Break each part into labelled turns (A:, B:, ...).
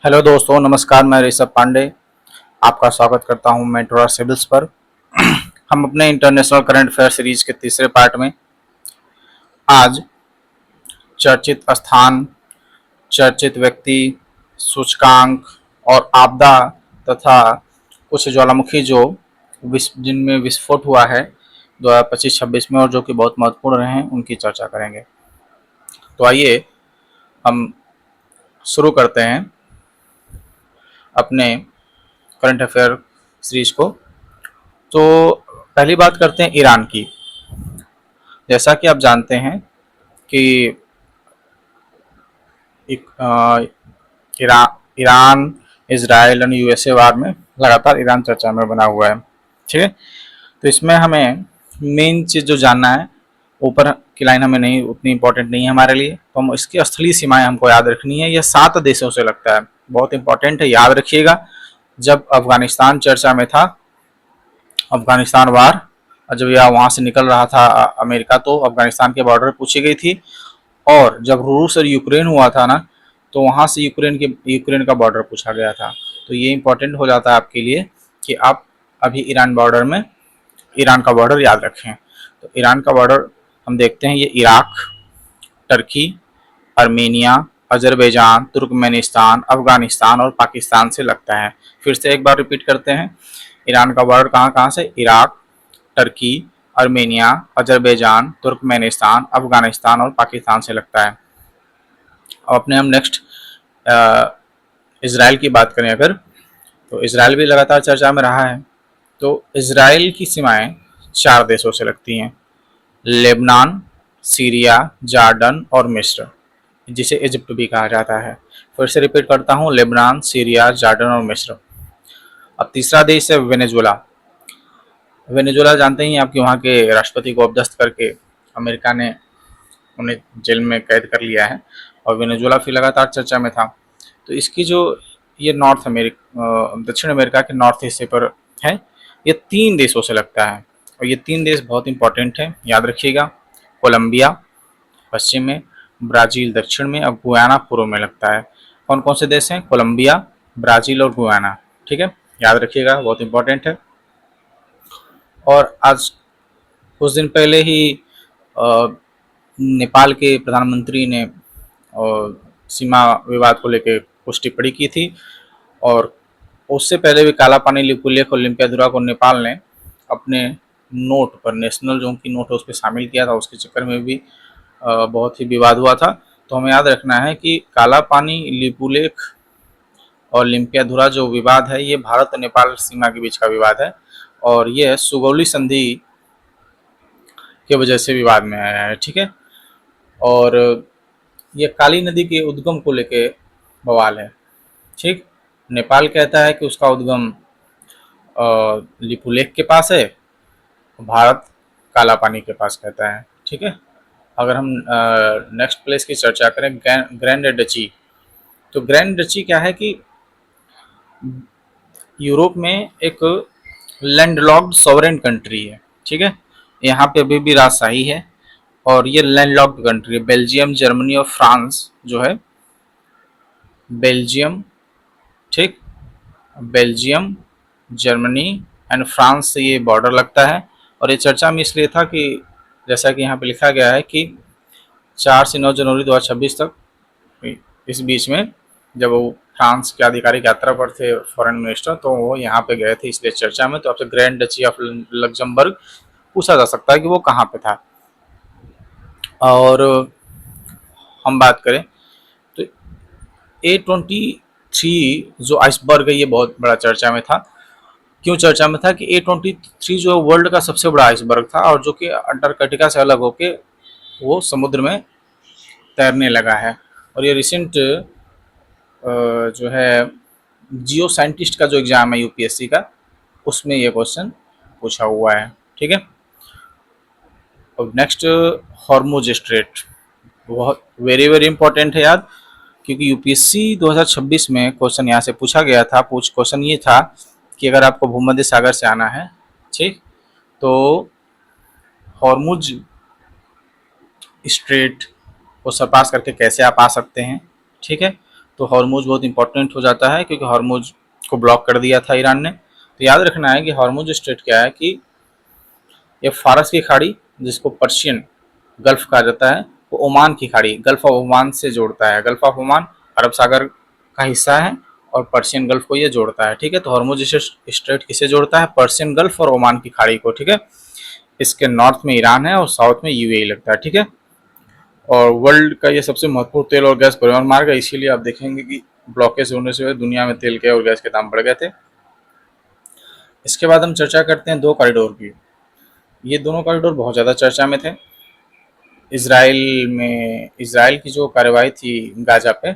A: Hello दोस्तों, नमस्कार। मैं ऋषभ पांडे आपका स्वागत करता हूं मेंटोरा सिविल्स पर। हम अपने इंटरनेशनल करंट अफेयर सीरीज के तीसरे पार्ट में आज चर्चित स्थान, चर्चित व्यक्ति, सूचकांक और आपदा तथा कुछ ज्वालामुखी जो जिनमें विस्फोट हुआ है 2025-26 में और जो कि बहुत महत्वपूर्ण रहे हैं, उनकी चर्चा करेंगे। तो आइए हम शुरू करते हैं अपने करंट अफेयर सीरीज को। तो पहली बात करते हैं ईरान की। जैसा कि आप जानते हैं कि ईरान, इजराइल और यूएसए वार में लगातार ईरान चर्चा में बना हुआ है। ठीक है, तो इसमें हमें मेन चीज़ जो जानना है, ऊपर की लाइन हमें नहीं उतनी इंपॉर्टेंट नहीं है हमारे लिए, तो हम इसकी स्थलीय सीमाएं हमको याद रखनी है। यह 7 देशों से लगता है, बहुत इंपॉर्टेंट है, याद रखिएगा। जब अफगानिस्तान चर्चा में था, अफगानिस्तान वार, जब यह वहां से निकल रहा था अमेरिका, तो अफगानिस्तान के बॉर्डर पूछी गई थी। और जब रूस और यूक्रेन हुआ था ना, तो वहां से यूक्रेन का बॉर्डर पूछा गया था। तो ये इंपॉर्टेंट हो जाता है आपके लिए कि आप अभी ईरान का बॉर्डर याद रखें। तो ईरान का बॉर्डर हम देखते हैं, ये Iraq, Turkey, Armenia, Azerbaijan, Turkmenistan, Afghanistan और पाकिस्तान से लगता है। फिर से एक बार रिपीट करते हैं, ईरान का बॉर्डर कहाँ कहाँ से? Iraq, Turkey, Armenia, Azerbaijan, Turkmenistan, Afghanistan और पाकिस्तान से लगता है। अब अपने हम नेक्स्ट इसराइल की बात करें अगर, तो इसराइल भी लगातार चर्चा में रहा है। तो इसराइल की सीमाएं 4 देशों से लगती हैं, लेबनान, सीरिया, जॉर्डन और मिस्र, जिसे इजिप्ट भी कहा जाता है। फिर से रिपीट करता हूँ, लेबनान, सीरिया, जॉर्डन और मिस्र। अब तीसरा देश है वेनेजुला। वेनेजुला जानते ही आपके, वहाँ के राष्ट्रपति को अपदस्थ करके अमेरिका ने उन्हें जेल में कैद कर लिया है, और वेनेजुला फिर लगातार चर्चा में था। तो इसकी जो ये दक्षिण अमेरिका के नॉर्थ हिस्से पर है, ये 3 देशों से लगता है, और ये 3 देश बहुत इंपॉर्टेंट है, याद रखिएगा। कोलंबिया पश्चिम में, ब्राज़ील दक्षिण में और गुयाना पूर्व में लगता है। कौन कौन से देश हैं? कोलंबिया, ब्राज़ील और गुयाना। ठीक है, याद रखिएगा, बहुत इंपॉर्टेंट है। और आज कुछ दिन पहले ही नेपाल के प्रधानमंत्री ने सीमा विवाद को लेकर कुछ टिप्पणी की थी, और उससे पहले भी काला पानी लिपुलेख और लिम्पियाधुरा को नेपाल ने अपने नोट पर, नेशनल जो उनकी नोट है उस पर शामिल किया था। उसके चक्कर में भी बहुत ही विवाद हुआ था। तो हमें याद रखना है कि काला पानी लिपुलेख और लिम्पियाधुरा जो विवाद है, ये भारत और नेपाल सीमा के बीच का विवाद है, और ये सुगौली संधि की वजह से विवाद में आया है। ठीक है, और ये काली नदी के उद्गम को लेके बवाल है। ठीक, नेपाल कहता है कि उसका उद्गम लिपुलेख के पास है, भारत काला पानी के पास कहता है। ठीक है, अगर हम नेक्स्ट प्लेस की चर्चा करें, ग्रैंड डची। तो ग्रैंड डची क्या है कि यूरोप में एक लैंडलॉक्ड सॉवरेन कंट्री है। ठीक है, यहाँ पे अभी भी राजशाही है, और ये लैंडलॉक्ड कंट्री है। बेल्जियम, जर्मनी और फ्रांस जो है, बेल्जियम, ठीक, बेल्जियम, जर्मनी एंड फ्रांस से ये बॉर्डर लगता है। और ये चर्चा में इसलिए था कि जैसा कि यहाँ पे लिखा गया है कि 4 से 9 जनवरी 2026 तक, इस बीच में जब वो फ्रांस के आधिकारिक यात्रा पर थे फॉरेन मिनिस्टर, तो वो यहाँ पे गए थे, इसलिए चर्चा में। तो आपसे ग्रैंड डची ऑफ लग्जमबर्ग पूछा जा सकता है कि वो कहाँ पे था। और हम बात करें तो A23 जो आइसबर्ग है, ये बहुत बड़ा चर्चा में था। क्यों चर्चा में था? कि A23 जो वर्ल्ड का सबसे बड़ा आइसबर्ग था, और जो कि अंटार्कटिका से अलग होके वो समुद्र में तैरने लगा है। और ये रिसेंट जो है जियो साइंटिस्ट का जो एग्ज़ाम है यूपीएससी का, उसमें ये क्वेश्चन पूछा हुआ है। ठीक है, अब नेक्स्ट, हॉर्मुज स्ट्रेट, बहुत वेरी वेरी इंपॉर्टेंट है याद, क्योंकि यूपीएससी 2026 में क्वेश्चन यहाँ से पूछा गया था। क्वेश्चन ये था कि अगर आपको भूमध्य सागर से आना है, ठीक, तो हॉर्मुज स्ट्रेट को सरपास करके कैसे आप आ सकते हैं। ठीक है, तो हॉर्मुज बहुत इंपॉर्टेंट हो जाता है, क्योंकि हॉर्मुज को ब्लॉक कर दिया था ईरान ने। तो याद रखना है कि हॉर्मुज स्ट्रेट क्या है कि ये फारस की खाड़ी, जिसको पर्शियन गल्फ कहा जाता है, वो ओमान की खाड़ी गल्फ ऑफ ओमान से जोड़ता है। गल्फ ऑफ ओमान अरब सागर का हिस्सा है और पर्शियन गल्फ को ये जोड़ता है, ठीक है। तो हॉर्मुज स्ट्रेट किसे जोड़ता है? पर्शियन गल्फ और ओमान की खाड़ी को, ठीक है। इसके नॉर्थ में ईरान है और साउथ में यूएई लगता है, ठीक है। और वर्ल्ड का ये सबसे महत्वपूर्ण तेल और गैस परिवहन मार्ग है, इसीलिए आप देखेंगे कि ब्लॉकेज होने से दुनिया में तेल के और गैस के दाम बढ़ गए थे। इसके बाद हम चर्चा करते हैं दो कॉरिडोर की। ये दोनों कॉरिडोर बहुत ज़्यादा चर्चा में थे। इसराइल की जो कार्रवाई थी गाजा पे,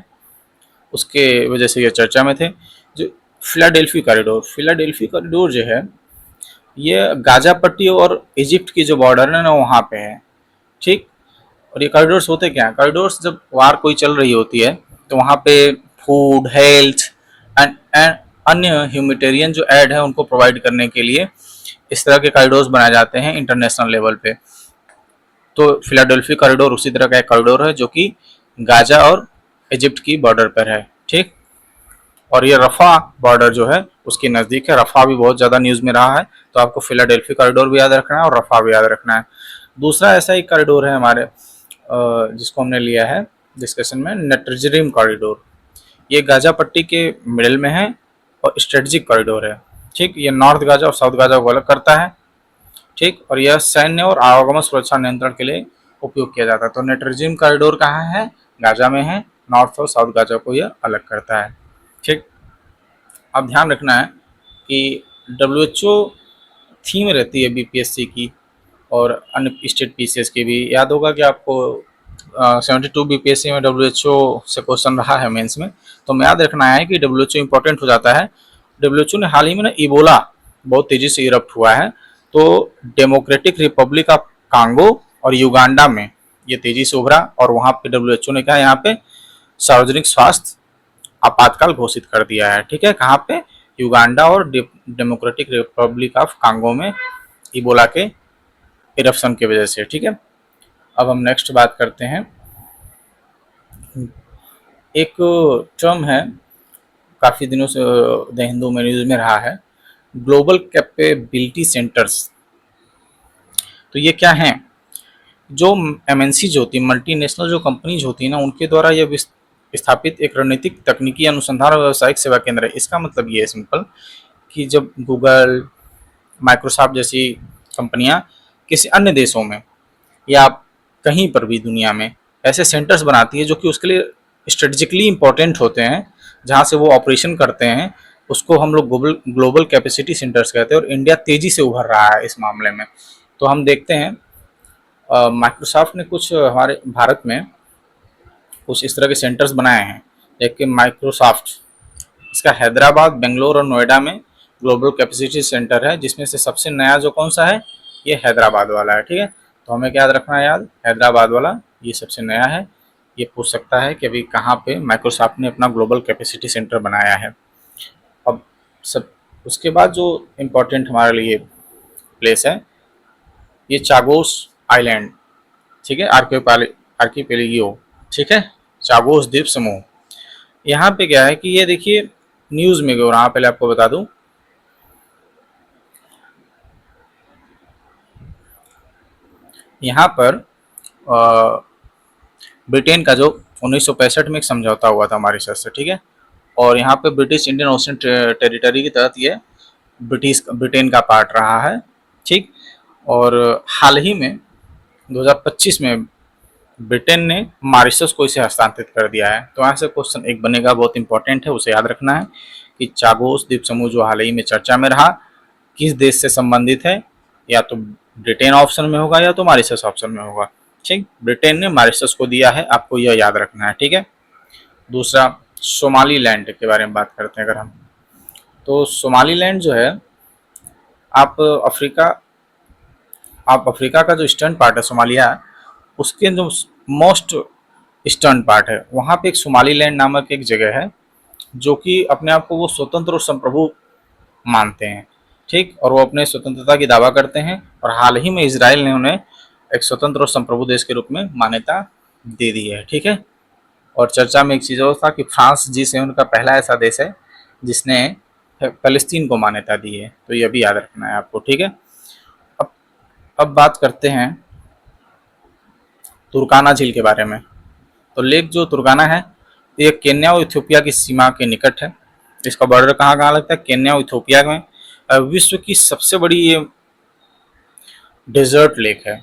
A: उसके वजह से ये चर्चा में थे। जो फिलाडेल्फी कॉरिडोर जो है, ये गाजा पट्टी और इजिप्ट की जो बॉर्डर है ना, वहाँ पे है, ठीक। और ये कॉरिडोर्स होते क्या हैं? कॉरिडोर्स जब वार कोई चल रही होती है तो वहाँ पे फूड, हेल्थ एंड अन्य ह्यूमैनिटेरियन जो एड है उनको प्रोवाइड करने के लिए इस तरह के कॉरिडोर्स बनाए जाते हैं इंटरनेशनल लेवल पे। तो फिलाडेल्फी कॉरिडोर उसी तरह का एक कॉरिडोर है जो कि गाजा और इजिप्ट की बॉर्डर पर है, ठीक। और ये रफा बॉर्डर जो है उसके नज़दीक है। रफा भी बहुत ज़्यादा न्यूज़ में रहा है, तो आपको फिलाडेल्फी कॉरिडोर भी याद रखना है और रफा भी याद रखना है। दूसरा ऐसा एक कॉरिडोर है हमारे जिसको हमने लिया है डिस्कशन में, नेटरजेरिम कॉरिडोर। ये गाजा पट्टी के मिडिल में है और स्ट्रेटजिक कॉरिडोर है, ठीक। ये नॉर्थ गाजा और साउथ गाजा को अलग करता है, ठीक। और यह सैन्य और आवागमन सुरक्षा नियंत्रण के लिए उपयोग किया जाता है। तो नेटरजेरिम कॉरिडोर कहाँ है? गाजा में है। नॉर्थ और साउथ गाजा को यह अलग करता है, ठीक। अब ध्यान रखना है कि WHO थीम रहती है बीपीएससी की और अन्य स्टेट पीसीएस की भी। याद होगा कि आपको 72 बीपीएससी में WHO से क्वेश्चन रहा है मेंस में। तो हमें याद रखना है कि WHO इंपॉर्टेंट हो जाता है। WHO ने हाल ही में ना इबोला बहुत तेजी से इरप्ट हुआ है, तो डेमोक्रेटिक रिपब्लिक ऑफ कांगो और युगांडा में ये तेजी से उभरा और वहाँ पे WHO ने कहा यहाँ पे सार्वजनिक स्वास्थ्य आपातकाल घोषित कर दिया है, ठीक है। कहाँ पे? युगांडा और डेमोक्रेटिक रिपब्लिक ऑफ कांगो में इबोला के इरप्शन की वजह से, ठीक है। अब हम नेक्स्ट बात करते हैं। एक टर्म है काफ़ी दिनों से द हिंदू में न्यूज़ में रहा है, ग्लोबल कैपेबिलिटी सेंटर्स। तो ये क्या हैं? जो एमएनसी होती है, मल्टीनेशनल जो कंपनीज होती है ना, उनके द्वारा यह स्थापित एक रणनीतिक, तकनीकी, अनुसंधान और व्यावसायिक सेवा केंद्र है। इसका मतलब ये है सिंपल कि जब गूगल, माइक्रोसॉफ्ट जैसी कंपनियां किसी अन्य देशों में या कहीं पर भी दुनिया में ऐसे सेंटर्स बनाती है जो कि उसके लिए स्ट्रेटजिकली इम्पोर्टेंट होते हैं, जहाँ से वो ऑपरेशन करते हैं, उसको हम लोग ग्लोबल कैपेसिटी सेंटर्स कहते हैं। और इंडिया तेज़ी से उभर रहा है इस मामले में। तो हम देखते हैं माइक्रोसॉफ्ट ने कुछ हमारे भारत में कुछ इस तरह के सेंटर्स बनाए हैं। एक कि माइक्रोसॉफ्ट, इसका हैदराबाद, बेंगलोर और नोएडा में ग्लोबल कैपेसिटी सेंटर है, जिसमें से सबसे नया जो कौन सा है? ये हैदराबाद वाला है, ठीक है। तो हमें क्या याद रखना है? याद, हैदराबाद वाला ये सबसे नया है। ये पूछ सकता है कि अभी कहाँ पे माइक्रोसॉफ्ट ने अपना ग्लोबल कैपेसिटी सेंटर बनाया है। अब सब उसके बाद जो इम्पोर्टेंट हमारे लिए प्लेस है, ये चागोस आइलैंड, ठीक है, आर्कीपेलिगो, ठीक है, चागोस द्वीप समूह। यहाँ पे क्या है कि ये देखिए न्यूज़ में हो रहा, पहले आपको बता दूं, यहाँ पर ब्रिटेन का जो 1965 में एक समझौता हुआ था हमारे साथ से, ठीक है। और यहाँ पे ब्रिटिश इंडियन ओशन टेरिटरी के तहत ये ब्रिटेन का पार्ट रहा है, ठीक। और हाल ही में 2025 में ब्रिटेन ने मॉरिशस को इसे हस्तांतरित कर दिया है। तो यहाँ से क्वेश्चन एक बनेगा, बहुत इंपॉर्टेंट है, उसे याद रखना है कि चागोस द्वीप समूह जो हाल ही में चर्चा में रहा, किस देश से संबंधित है? या तो ब्रिटेन ऑप्शन में होगा या तो मॉरिशस ऑप्शन में होगा, ठीक। ब्रिटेन ने मॉरिशस को दिया है, आपको यह याद रखना है, ठीक है। दूसरा, सोमालीलैंड के बारे में बात करते हैं अगर हम, तो सोमालीलैंड जो है, आप अफ्रीका का जो ईस्टर्न पार्ट है सोमालिया, उसके जो मोस्ट ईस्टर्न पार्ट है, वहाँ पे एक सोमालीलैंड नामक एक जगह है जो कि अपने आप को वो स्वतंत्र और संप्रभु मानते हैं, ठीक। और वो अपने स्वतंत्रता की दावा करते हैं और हाल ही में इजराइल ने उन्हें एक स्वतंत्र और संप्रभु देश के रूप में मान्यता दे दी है, ठीक है। और चर्चा में एक चीज़ और था कि फ्रांस G7 का पहला ऐसा देश है जिसने फ़लस्तीन को मान्यता दी है, तो ये भी याद रखना है आपको, ठीक है। अब अब बात करते हैं तुर्काना झील के बारे में। तो लेक जो तुर्काना है ये केन्या और इथियोपिया की सीमा के निकट है। इसका बॉर्डर कहाँ कहाँ लगता है? केन्या और इथियोपिया में। विश्व की सबसे बड़ी ये डेजर्ट लेक है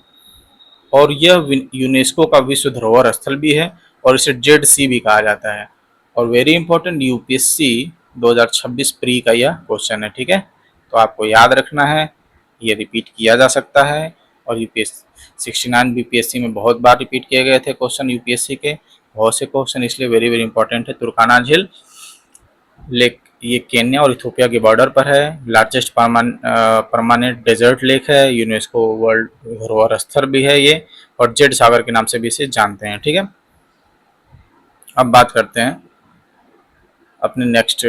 A: और यह यूनेस्को का विश्व धरोहर स्थल भी है और इसे जेड सी भी कहा जाता है। और वेरी इंपॉर्टेंट, यूपीएससी 2026 प्री का यह क्वेश्चन है, ठीक है। तो आपको याद रखना है, ये रिपीट किया जा सकता है और यूपीएससी 69 बीपीएससी में बहुत बार रिपीट किए गए थे क्वेश्चन यूपीएससी के, बहुत से क्वेश्चन, इसलिए वेरी वेरी इंपॉर्टेंट है। तुर्काना झील लेक ये केन्या और इथियोपिया के बॉर्डर पर है, लार्जेस्ट परमानेंट डेजर्ट लेक है, यूनेस्को वर्ल्ड धरोहर स्थल भी है ये, और जेड सागर के नाम से भी इसे जानते हैं, ठीक है। अब बात करते हैं अपने नेक्स्ट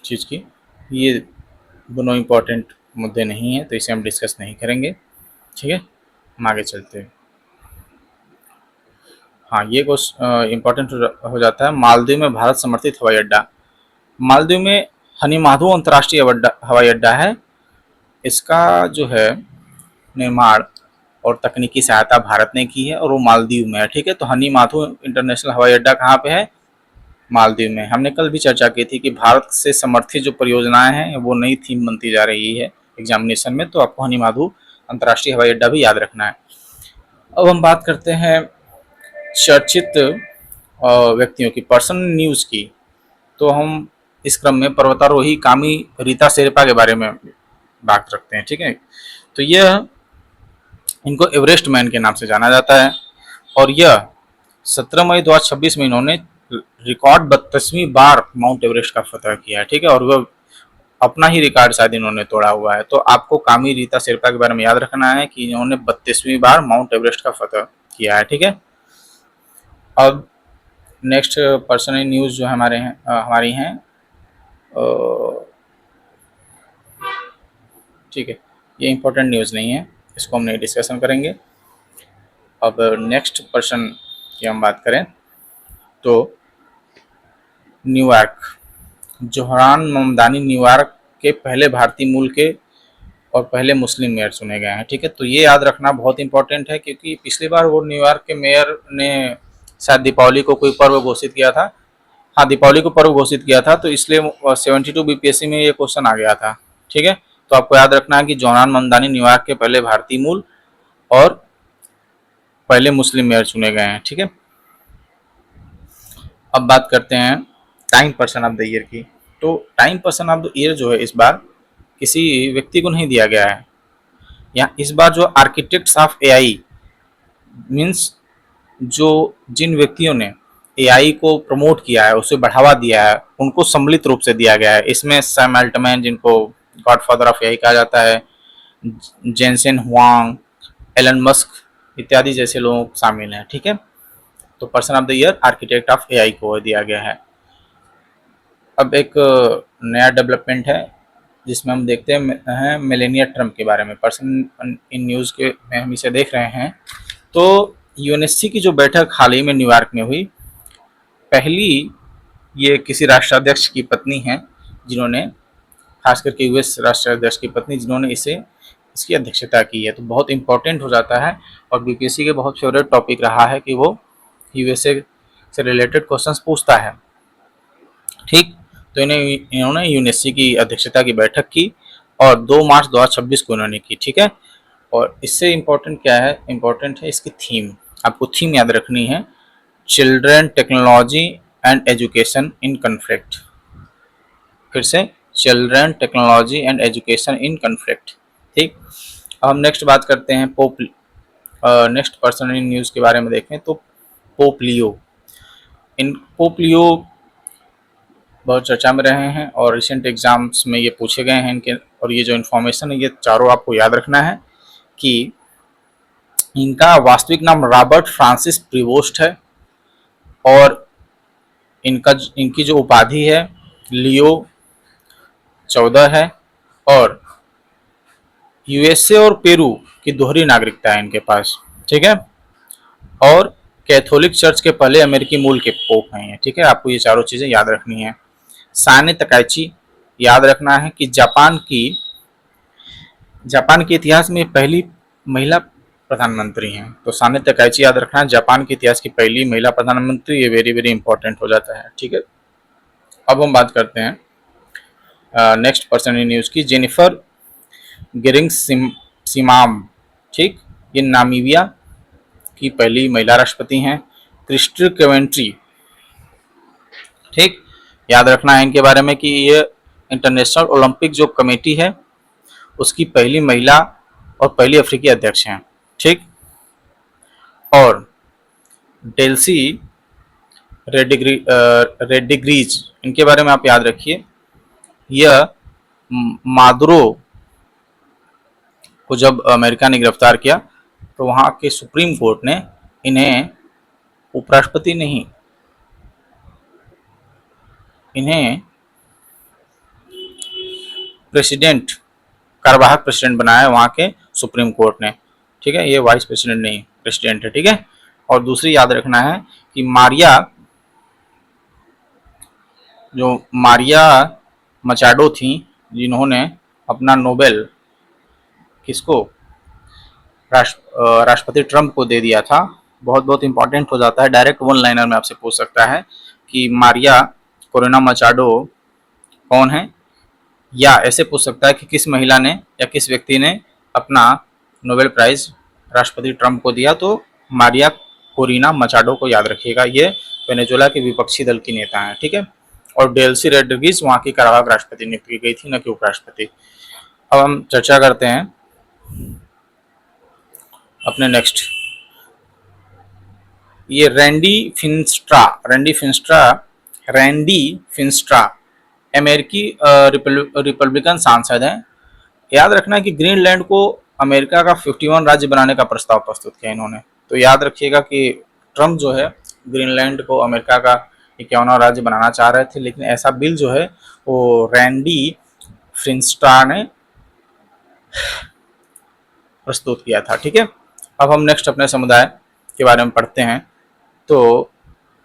A: चीज़ की। ये दोनों इम्पोर्टेंट मुद्दे नहीं हैं तो इसे हम डिस्कस नहीं करेंगे, ठीक है। हम आगे चलते हैं। हाँ, ये क्वेश्चन इम्पोर्टेंट हो जाता है। मालदीव में भारत समर्थित हवाई अड्डा। मालदीव में हनी माधव अंतर्राष्ट्रीय हवाई अड्डा है। इसका जो है निर्माण और तकनीकी सहायता भारत ने की है और वो मालदीव में है, ठीक है। तो हनी माधव इंटरनेशनल हवाई अड्डा कहाँ पे है? मालदीव में। हमने कल भी चर्चा की थी कि भारत से समर्थित जो परियोजनाएं हैं वो नई थीम बनती जा रही है एग्जामिनेशन में, तो आपको हनी माधव अंतर्राष्ट्रीय हवाई अड्डा भी याद रखना है। अब हम बात करते हैं चर्चित व्यक्तियों की, पर्सनल न्यूज़ की। तो हम इस क्रम में पर्वतारोही कामी रीता शेरपा के बारे में बात रखते हैं, ठीक है। तो यह इनको एवरेस्ट मैन के नाम से जाना जाता है और यह 17 मई 2026 में इन्होंने रिकॉर्ड 32वीं बार माउंट एवरेस्ट का फतह किया है, ठीक है। और वह अपना ही रिकॉर्ड शायद इन्होंने तोड़ा हुआ है। तो आपको कामी रीता शेरपा के बारे में याद रखना है कि इन्होंने 32वीं बार माउंट एवरेस्ट का फतह किया है, ठीक है। अब नेक्स्ट पर्सनल न्यूज़ जो हमारी हैं, ठीक है, ये इंपॉर्टेंट न्यूज़ नहीं है, इसको हम नहीं डिस्कशन करेंगे। अब नेक्स्ट पर्सन की हम बात करें तो न्यूयॉर्क, जोहरान ममदानी न्यूयॉर्क के पहले भारतीय मूल के और पहले मुस्लिम मेयर चुने गए हैं, ठीक है। तो ये याद रखना बहुत इंपॉर्टेंट है क्योंकि पिछली बार वो न्यूयॉर्क के मेयर ने शायद दीपावली को कोई पर्व घोषित किया था। हाँ, दीपावली को पर्व घोषित किया था, तो इसलिए 72 बीपीएससी में ये क्वेश्चन आ गया था, ठीक है। तो आपको याद रखना है कि जोहरान ममदानी न्यूयॉर्क के पहले भारतीय मूल और पहले मुस्लिम मेयर चुने गए हैं, ठीक है। अब बात करते हैं time person of the year की। तो time person of the year जो है इस बार किसी व्यक्ति को नहीं दिया गया है। यहाँ इस बार जो आर्किटेक्ट्स ऑफ एआई मीन्स जो जिन व्यक्तियों ने एआई को प्रमोट किया है, उसे बढ़ावा दिया है, उनको सम्मिलित रूप से दिया गया है। इसमें सैम अल्टमैन, जिनको गॉडफादर ऑफ एआई कहा जाता है, जेनसेन हुआंग, एलन मस्क इत्यादि जैसे लोग शामिल हैं, ठीक है। तो person of the year architect of AI को दिया गया है। अब एक नया डेवलपमेंट है जिसमें हम देखते हैं मेलेनिया ट्रम्प के बारे में। पर्सन इन न्यूज़ के में हम इसे देख रहे हैं। तो यूएनएससी की जो बैठक हाल ही में न्यूयॉर्क में हुई, पहली ये किसी राष्ट्राध्यक्ष की पत्नी हैं जिन्होंने, खास करके यूएस राष्ट्राध्यक्ष की पत्नी जिन्होंने इसकी अध्यक्षता की है। तो बहुत इंपॉर्टेंट हो जाता है और बीपीएससी के बहुत फेवरेट टॉपिक रहा है कि वो यूएसए से रिलेटेड क्वेश्चंस पूछता है, ठीक। तो इन्होंने यूएनएससी की अध्यक्षता की बैठक की और 2 मार्च 2026 को इन्होंने की, ठीक है। और इससे इम्पोर्टेंट क्या है? इम्पोर्टेंट है इसकी थीम। आपको थीम याद रखनी है, children, technology and education in conflict. फिर से, children, technology and education in conflict, ठीक। अब हम नेक्स्ट बात करते हैं नेक्स्ट पर्सन इन न्यूज़ के बारे में देखें तो पोप लियो। पोप लियो बहुत चर्चा में रहे हैं और रिसेंट एग्जाम्स में ये पूछे गए हैं इनके। और ये जो इन्फॉर्मेशन है ये चारों आपको याद रखना है कि इनका वास्तविक नाम रॉबर्ट फ्रांसिस प्रीवोस्ट है और इनकी जो उपाधि है लियो 14 है और यूएसए और पेरू की दोहरी नागरिकता है इनके पास, ठीक है। और कैथोलिक चर्च के पहले अमेरिकी मूल के पोप हैं ये, ठीक है। आपको ये चारों चीजें याद रखनी है। साने तकाइची याद रखना है कि जापान के इतिहास में पहली महिला प्रधानमंत्री हैं। तो साने तकाइची याद रखना है, जापान के इतिहास की पहली महिला प्रधानमंत्री, ये वेरी वेरी इंपॉर्टेंट हो जाता है, ठीक है। अब हम बात करते हैं नेक्स्ट पर्सन इन न्यूज की, जेनिफर गिरिंग सिमाम, ठीक। ये नामीबिया की पहली महिला राष्ट्रपति हैं। क्रिस्टी केवेंट्री, ठीक, याद रखना है इनके बारे में कि ये इंटरनेशनल ओलंपिक जो कमेटी है उसकी पहली महिला और पहली अफ्रीकी अध्यक्ष हैं, ठीक। और डेल्सी रेडिग्रीज, इनके बारे में आप याद रखिए। यह मादुरो को जब अमेरिका ने गिरफ्तार किया तो वहां के सुप्रीम कोर्ट ने इन्हें उपराष्ट्रपति नहीं, इन्हें प्रेसिडेंट, कार्यवाहक प्रेसिडेंट बनाया वहां के सुप्रीम कोर्ट ने, ठीक है। ये वाइस प्रेसिडेंट नहीं, प्रेसिडेंट है, ठीक है। और दूसरी याद रखना है कि मारिया मचाडो थी, जिन्होंने अपना नोबेल किसको, राष्ट्रपति ट्रंप को दे दिया था। बहुत बहुत इंपॉर्टेंट हो जाता है, डायरेक्ट वन लाइनर में आपसे पूछ सकता है कि मारिया कोरोना मचाडो कौन है, या ऐसे पूछ सकता है कि किस महिला ने या किस व्यक्ति ने अपना नोबेल प्राइज राष्ट्रपति ट्रंप को दिया। तो मारिया कोरिना मचाडो को याद रखिएगा, ये वेनेजुएला के विपक्षी दल की नेता हैं, ठीक है। और डेल्सी रोड्रिग्स वहां की कार्यवाहक राष्ट्रपति नियुक्त की गई थी, न कि उपराष्ट्रपति। अब हम चर्चा करते हैं अपने नेक्स्ट, ये रैंडी फिंस्ट्रा अमेरिकी रिपब्लिकन सांसद हैं। याद रखना है कि ग्रीनलैंड को अमेरिका का 51 राज्य बनाने का प्रस्ताव प्रस्तुत किया इन्होंने। तो याद रखिएगा कि ट्रंप जो है ग्रीनलैंड को अमेरिका का 51वां राज्य बनाना चाह रहे थे, लेकिन ऐसा बिल जो है वो रैंडी फिंस्ट्रा ने प्रस्तुत किया था, ठीक है। अब हम नेक्स्ट अपने समुदाय के बारे में पढ़ते हैं। तो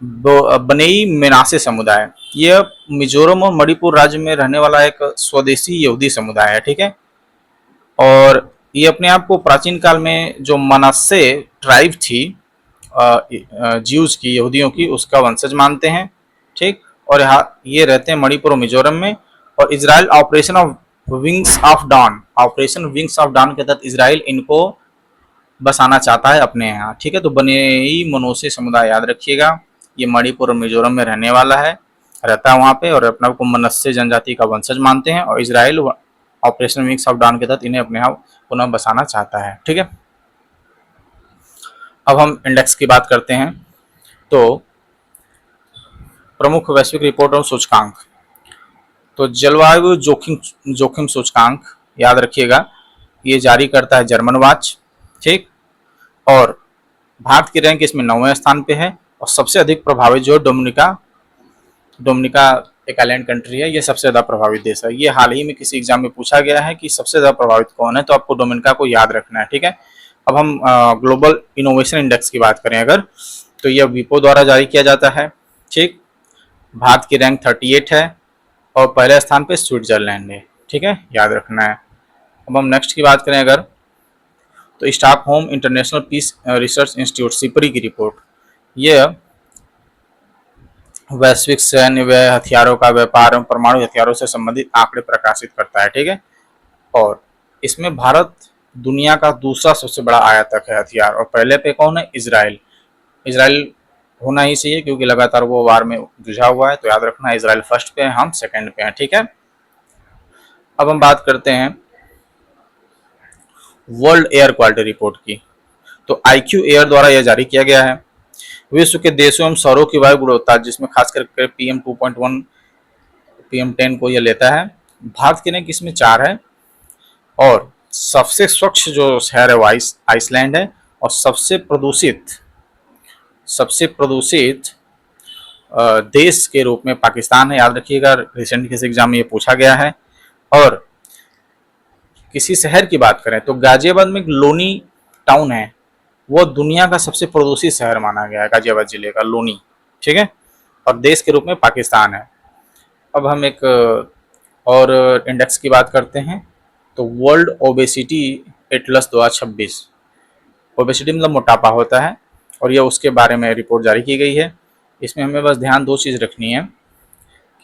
A: बनेई मेनासे समुदाय, यह मिजोरम और मणिपुर राज्य में रहने वाला एक स्वदेशी यहूदी समुदाय है, ठीक है। और ये अपने आप को प्राचीन काल में जो मनासे ट्राइब थी ज्यूज की, यहूदियों की, उसका वंशज मानते हैं, ठीक। और यहाँ ये रहते हैं मणिपुर और मिजोरम में। और Israel Operation Wings of Dawn के तहत इजराइल इनको बसाना चाहता है अपने यहाँ, ठीक है। तो बनेई मनोसे समुदाय याद रखिएगा, ये मणिपुर और मिजोरम में रहने वाला है, रहता है वहाँ पे, और अपने को मनस्से जनजाति का वंशज मानते हैं। और Israel Operation Wings of Dawn के तहत इन्हें अपने यहाँ पुनः बसाना चाहता है, ठीक है। अब हम इंडेक्स की बात करते हैं। तो प्रमुख वैश्विक रिपोर्ट और सूचकांक, तो जलवायु जोखिम सूचकांक याद रखिएगा, ये जारी करता है जर्मन वाच, ठीक। और भारत की रैंक इसमें 9वें स्थान पे है। और सबसे अधिक प्रभावित जो डोमिनिका एक आइलैंड कंट्री है, ये सबसे ज्यादा प्रभावित देश है। ये हाल ही में किसी एग्जाम में पूछा गया है कि सबसे ज्यादा प्रभावित कौन है, तो आपको डोमिनिका को याद रखना है, ठीक है। अब हम ग्लोबल इनोवेशन इंडेक्स की बात करें अगर, तो यह विपो द्वारा जारी किया जाता है, ठीक। भारत की रैंक 38 है और पहले स्थान पे स्विट्जरलैंड है, ठीक है, याद रखना है। अब हम नेक्स्ट की बात करें अगर, तो Stockholm International Peace Research Institute SIPRI की रिपोर्ट, यह वैश्विक सैन्य व्यय, हथियारों का व्यापार एवं परमाणु हथियारों से संबंधित आंकड़े प्रकाशित करता है, ठीक है। और इसमें भारत दुनिया का दूसरा सबसे बड़ा आयातक है हथियार, और पहले पे कौन है, इजराइल होना ही चाहिए क्योंकि लगातार वो वार में जुझा हुआ है। तो याद रखना इजराइल फर्स्ट पे है, हम सेकंड पे हैं, ठीक है। अब हम बात करते हैं वर्ल्ड एयर क्वालिटी रिपोर्ट की। तो IQ एयर द्वारा यह जारी किया गया है। विश्व के देशों एवं शहरों की वायु गुणवत्ता, जिसमें खासकर PM 2.1 PM 10 को यह लेता है। भारत की रैंक इसमें 4 है। और सबसे स्वच्छ जो शहर है वो आइसलैंड है। और सबसे प्रदूषित देश के रूप में पाकिस्तान है, याद रखिएगा, रिसेंट किसी एग्जाम में ये पूछा गया है। और किसी शहर की बात करें तो गाजियाबाद में एक लोनी टाउन है, वो दुनिया का सबसे प्रदूषित शहर माना गया है, गाजियाबाद जिले का लोनी, ठीक है, और देश के रूप में पाकिस्तान है। अब हम एक और इंडेक्स की बात करते हैं, तो वर्ल्ड ओबेसिटी एटलस 2026, ओबेसिटी मतलब मोटापा होता है, और यह उसके बारे में रिपोर्ट जारी की गई है। इसमें हमें बस ध्यान दो चीज़ रखनी है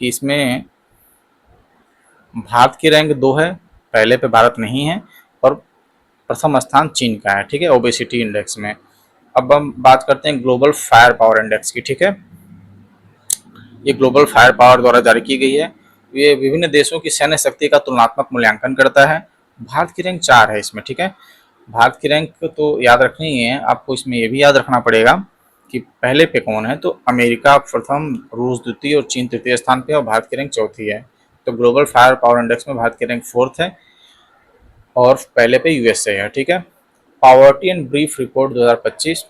A: कि इसमें भारत की रैंक 2 है, पहले पे भारत नहीं है, और प्रथम स्थान चीन का है, ठीक है, ओबेसिटी इंडेक्स में। अब हम बात करते हैं ग्लोबल फायर पावर इंडेक्स की, ठीक है। ये ग्लोबल फायर पावर द्वारा जारी की गई है। ये विभिन्न देशों की सैन्य शक्ति का तुलनात्मक मूल्यांकन करता है। भारत की रैंक 4 है इसमें, ठीक है। भारत की रैंक तो याद रखनी ही है आपको, इसमें ये भी याद रखना पड़ेगा कि पहले पे कौन है, तो अमेरिका प्रथम, रूस द्वितीय और चीन तृतीय स्थान पे, और भारत की रैंक चौथी है। तो ग्लोबल फायर पावर इंडेक्स में भारत की रैंक 4th है, और पहले पे यूएसए है, ठीक है। पॉवर्टी एंड ब्रीफ रिपोर्ट 2025,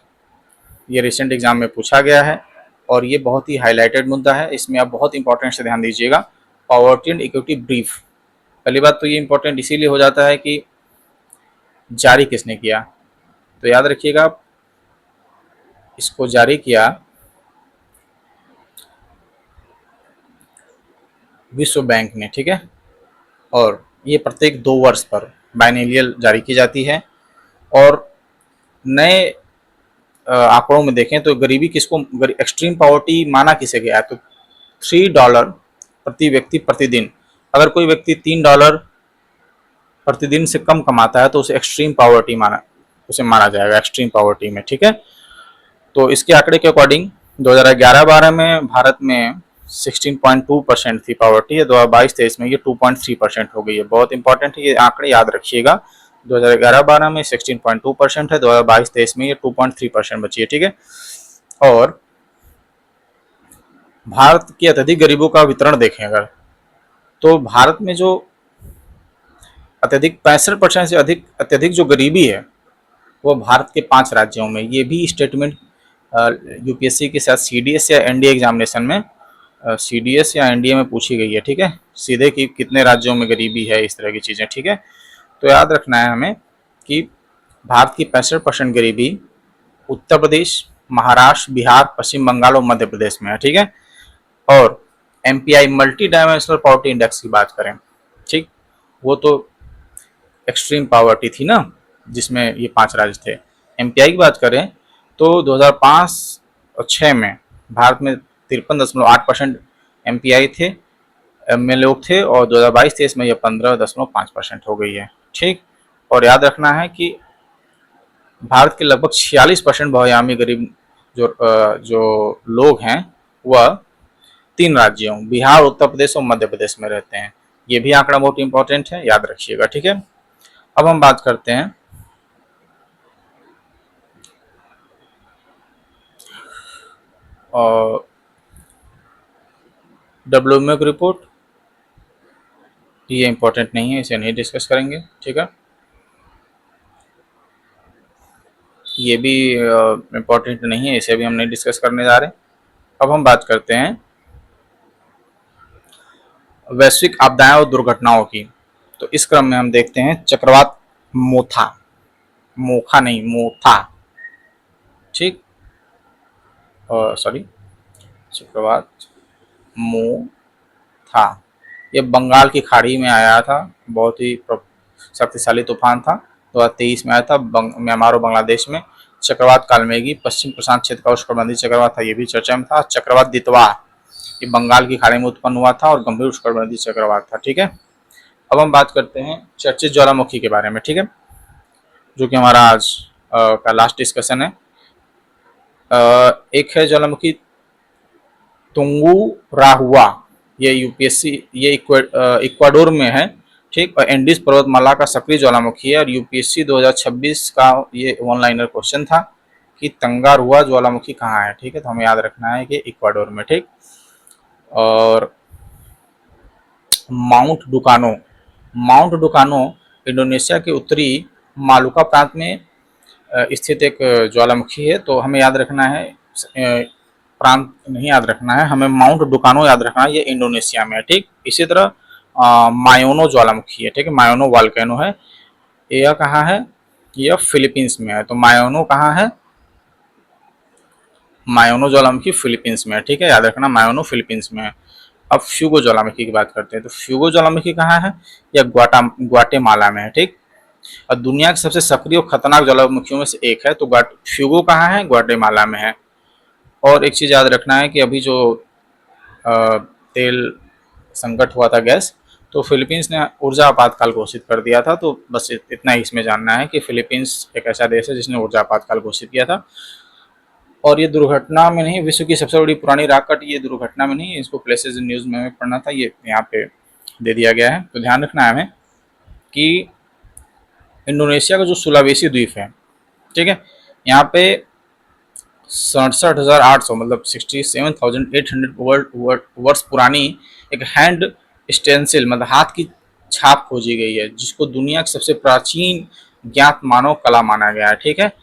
A: ये रिसेंट एग्जाम में पूछा गया है, और ये बहुत ही हाईलाइटेड मुद्दा है, इसमें आप बहुत इंपॉर्टेंट से ध्यान दीजिएगा। पॉवर्टी एंड इक्विटी ब्रीफ, पहली बात तो ये इंपॉर्टेंट इसीलिए हो जाता है कि जारी किसने किया, तो याद रखिएगा इसको जारी किया विश्व बैंक ने, ठीक है। और ये प्रत्येक 2 वर्ष पर बाइनेलियल जारी की जाती है। और नए आंकड़ों में देखें तो गरीबी किसको, एक्सट्रीम पॉवर्टी माना किसे गया है, तो $3 प्रति व्यक्ति प्रतिदिन। अगर कोई व्यक्ति $3 प्रतिदिन से कम कमाता है तो उसे एक्सट्रीम पॉवर्टी माना जाएगा, एक्सट्रीम पॉवर्टी में, ठीक है। तो इसके आंकड़े के अकॉर्डिंग 2011-12 में भारत में 16.2% थी पॉवर्टी है, 2022-23 में ये 2.3% हो गई है। बहुत इंपॉर्टेंट है, ये आंकड़े याद रखिएगा। 2011-12 में 16.2% है, 2022-23 में ये 2.3% बची है, ठीक है। और भारत के अत्यधिक गरीबों का वितरण देखें अगर, तो भारत में जो अत्यधिक 65% से अधिक अत्यधिक जो गरीबी है वो भारत के 5 राज्यों में, ये भी स्टेटमेंट यूपीएससी के साथ सीडीएस या एनडीए एग्जामिनेशन में, सीडीएस या एनडीए में पूछी गई है, ठीक है, सीधे कि कितने राज्यों में गरीबी है, इस तरह की चीज़ें, ठीक है। तो याद रखना है हमें कि भारत की 65% गरीबी उत्तर प्रदेश, महाराष्ट्र, बिहार, पश्चिम बंगाल और मध्य प्रदेश में है, ठीक है। और MPI multi dimensional poverty index की बात करें, ठीक, वो तो एक्सट्रीम पॉवर्टी थी ना, जिसमें ये 5 राज्य थे। एमपीआई की बात करें तो 2005 और 6 में भारत में 53.8% एमपीआई थे, में लोग थे, और 2022-23 में ये 15.5% हो गई है, ठीक। और याद रखना है कि भारत के लगभग 46% बहुआयामी गरीब जो लोग हैं वह 3 राज्यों बिहार, उत्तर प्रदेश और मध्य प्रदेश में रहते हैं। ये भी आंकड़ा बहुत इंपॉर्टेंट है, याद रखिएगा, ठीक है। अब हम बात करते हैं डब्ल्यूएमओ की रिपोर्ट, ये इंपॉर्टेंट नहीं है, इसे नहीं डिस्कस करेंगे, ठीक है। ये भी इम्पोर्टेंट नहीं है, इसे भी हम नहीं डिस्कस करने जा रहे। अब हम बात करते हैं वैश्विक आपदाएं और दुर्घटनाओं की। तो इस क्रम में हम देखते हैं चक्रवात मोथा, मोखा नहीं मोथा, ठीक, सॉरी, चक्रवात मोथा, ये बंगाल की खाड़ी में आया था, बहुत ही शक्तिशाली तूफान था, 2023 में आया था म्यांमार और बांग्लादेश में। चक्रवात कालमेघी पश्चिम प्रशांत क्षेत्र का उष्णकटिबंधीय चक्रवात था, ये भी चर्चा में था। चक्रवात दितवा, ये बंगाल की खाड़ी में उत्पन्न हुआ था और गंभीर उष्णकटिबंधीय चक्रवात था, ठीक है। अब हम बात करते हैं चर्चित ज्वालामुखी के बारे में, ठीक है, जो कि हमारा आज का लास्ट डिस्कशन है। एक है ज्वालामुखी तुंगुराहुआ, ये यूपीएससी, ये इक्वाडोर में है, ठीक, और एंडीज पर्वतमाला का सक्रिय ज्वालामुखी है, और यूपीएससी 2026 का ये वन लाइनर क्वेश्चन था कि तंगारुआ ज्वालामुखी कहाँ है, ठीक है। तो हमें याद रखना है कि इक्वाडोर में, ठीक। और माउंट डुकानो इंडोनेशिया के उत्तरी मालुका प्रांत में स्थित एक ज्वालामुखी है। तो हमें याद रखना है, प्रांत नहीं याद रखना है, हमें माउंट डुकानो याद रखना है, ये इंडोनेशिया में है, ठीक। इसी तरह मायोनो ज्वालामुखी है, ठीक है, मायोनो वॉल्केनो है, यह कहाँ है, ये फिलीपींस में है। तो मायोनो कहाँ है? मायोनो ज्वालामुखी फिलीपींस में है, ठीक है, याद रखना मायोनो फिलीपींस में है। अब फ्यूगो ज्वालामुखी की बात करते हैं। तो फ्यूगो ज्वालामुखी कहाँ है? यह ग्वाटेमाला में है, ठीक। और दुनिया के सबसे सक्रिय और खतरनाक ज्वालामुखियों में से एक है। तो फ्यूगो कहाँ है? ग्वाटेमाला में है। और एक चीज याद रखना है कि अभी जो तेल संकट हुआ था, गैस, तो फिलीपींस ने ऊर्जा आपातकाल घोषित कर दिया था। तो बस इतना ही इसमें जानना है कि फिलीपींस एक ऐसा देश है जिसने ऊर्जा आपातकाल घोषित किया था। और ये दुर्घटना में नहीं, विश्व की सबसे बड़ी पुरानी रॉकेट ये दुर्घटना में नहीं, इसको प्लेसेस न्यूज में हमें पढ़ना था, ये यहाँ पे दे दिया गया है। तो ध्यान रखना है हमें कि इंडोनेशिया का जो सुलावेसी द्वीप है, ठीक है, यहाँ पे 67,800 मतलब 67,800 वर्ष पुरानी एक हैंड स्टेंसिल मतलब हाथ की छाप खोजी गई है, जिसको दुनिया की सबसे प्राचीन ज्ञात मानव कला माना गया है, ठीक है।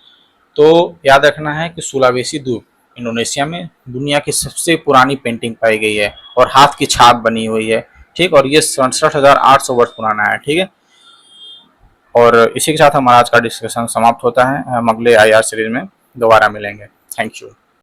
A: तो याद रखना है कि सुलावेसी द्वीप इंडोनेशिया में दुनिया की सबसे पुरानी पेंटिंग पाई गई है और हाथ की छाप बनी हुई है, ठीक। और ये 67,800 वर्ष पुराना है, ठीक है। और इसी के साथ हमारा आज का डिस्कशन समाप्त होता है। हम अगले IR सीरीज में दोबारा मिलेंगे। Thank you.